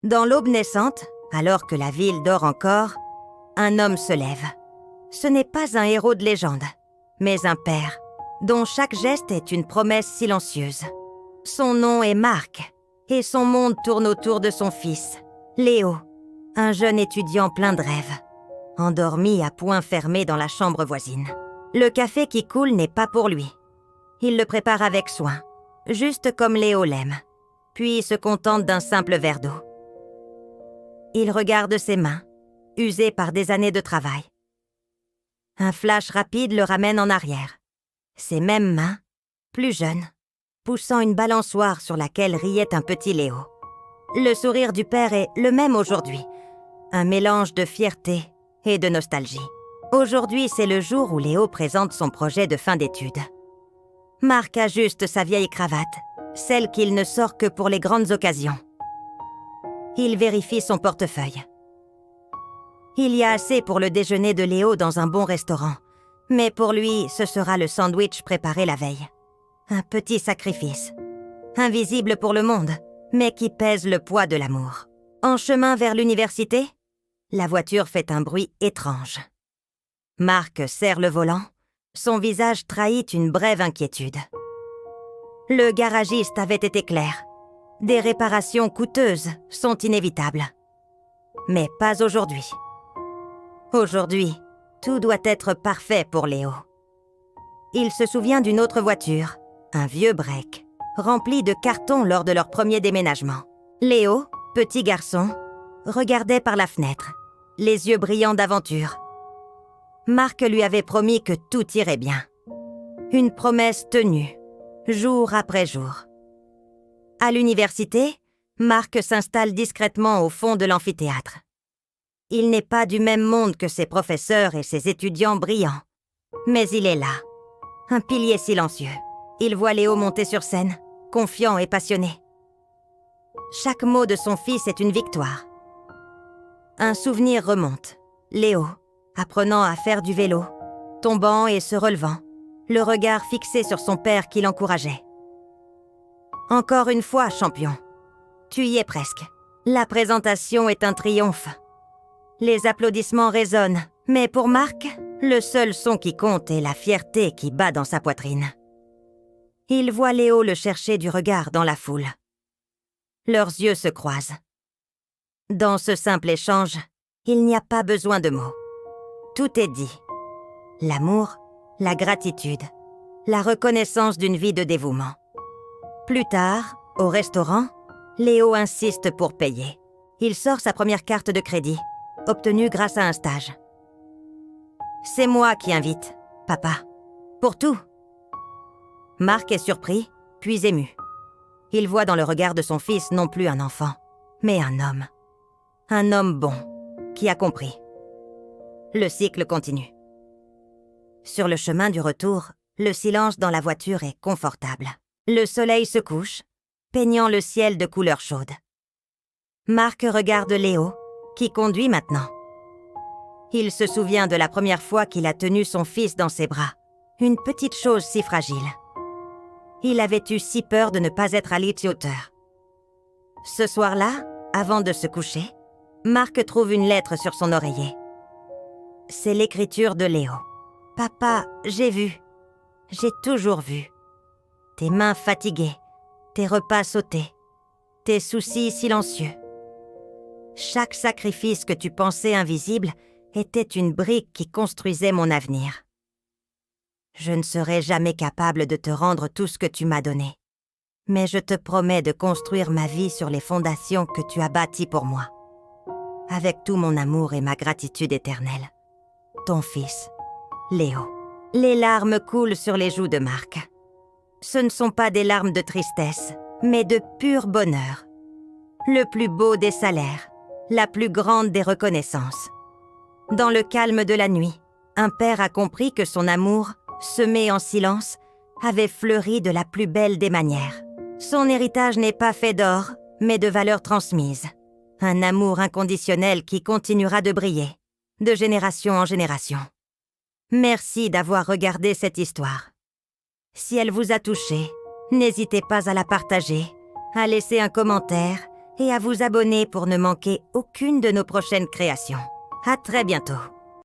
Dans l'aube naissante, alors que la ville dort encore, un homme se lève. Ce n'est pas un héros de légende, mais un père, dont chaque geste est une promesse silencieuse. Son nom est Marc, et son monde tourne autour de son fils, Léo, un jeune étudiant plein de rêves, endormi à poings fermés dans la chambre voisine. Le café qui coule n'est pas pour lui. Il le prépare avec soin, juste comme Léo l'aime, puis se contente d'un simple verre d'eau. Il regarde ses mains, usées par des années de travail. Un flash rapide le ramène en arrière. Ses mêmes mains, plus jeunes, poussant une balançoire sur laquelle riait un petit Léo. Le sourire du père est le même aujourd'hui, un mélange de fierté et de nostalgie. Aujourd'hui, c'est le jour où Léo présente son projet de fin d'études. Marc ajuste sa vieille cravate, celle qu'il ne sort que pour les grandes occasions. Il vérifie son portefeuille. Il y a assez pour le déjeuner de Léo dans un bon restaurant, mais pour lui, ce sera le sandwich préparé la veille. Un petit sacrifice, invisible pour le monde, mais qui pèse le poids de l'amour. En chemin vers l'université, la voiture fait un bruit étrange. Marc serre le volant, son visage trahit une brève inquiétude. Le garagiste avait été clair. Des réparations coûteuses sont inévitables. Mais pas aujourd'hui. Aujourd'hui, tout doit être parfait pour Léo. Il se souvient d'une autre voiture, un vieux break, rempli de cartons lors de leur premier déménagement. Léo, petit garçon, regardait par la fenêtre, les yeux brillants d'aventure. Marc lui avait promis que tout irait bien. Une promesse tenue, jour après jour. À l'université, Marc s'installe discrètement au fond de l'amphithéâtre. Il n'est pas du même monde que ses professeurs et ses étudiants brillants. Mais il est là, un pilier silencieux. Il voit Léo monter sur scène, confiant et passionné. Chaque mot de son fils est une victoire. Un souvenir remonte. Léo, apprenant à faire du vélo, tombant et se relevant, le regard fixé sur son père qui l'encourageait. Encore une fois, champion. Tu y es presque. La présentation est un triomphe. Les applaudissements résonnent, mais pour Marc, le seul son qui compte est la fierté qui bat dans sa poitrine. Il voit Léo le chercher du regard dans la foule. Leurs yeux se croisent. Dans ce simple échange, il n'y a pas besoin de mots. Tout est dit. L'amour, la gratitude, la reconnaissance d'une vie de dévouement. Plus tard, au restaurant, Léo insiste pour payer. Il sort sa première carte de crédit, obtenue grâce à un stage. « C'est moi qui invite, papa. Pour tout. » Marc est surpris, puis ému. Il voit dans le regard de son fils non plus un enfant, mais un homme. Un homme bon, qui a compris. Le cycle continue. Sur le chemin du retour, le silence dans la voiture est confortable. Le soleil se couche, peignant le ciel de couleurs chaudes. Marc regarde Léo, qui conduit maintenant. Il se souvient de la première fois qu'il a tenu son fils dans ses bras, une petite chose si fragile. Il avait eu si peur de ne pas être à hauteur. Ce soir-là, avant de se coucher, Marc trouve une lettre sur son oreiller. C'est l'écriture de Léo. « Papa, j'ai vu. J'ai toujours vu. Tes mains fatiguées, tes repas sautés, tes soucis silencieux. Chaque sacrifice que tu pensais invisible était une brique qui construisait mon avenir. Je ne serai jamais capable de te rendre tout ce que tu m'as donné, mais je te promets de construire ma vie sur les fondations que tu as bâties pour moi, avec tout mon amour et ma gratitude éternelle. Ton fils, Léo. » Les larmes coulent sur les joues de Marc. Ce ne sont pas des larmes de tristesse, mais de pur bonheur. Le plus beau des salaires, la plus grande des reconnaissances. Dans le calme de la nuit, un père a compris que son amour, semé en silence, avait fleuri de la plus belle des manières. Son héritage n'est pas fait d'or, mais de valeurs transmises. Un amour inconditionnel qui continuera de briller, de génération en génération. Merci d'avoir regardé cette histoire. Si elle vous a touché, n'hésitez pas à la partager, à laisser un commentaire et à vous abonner pour ne manquer aucune de nos prochaines créations. À très bientôt.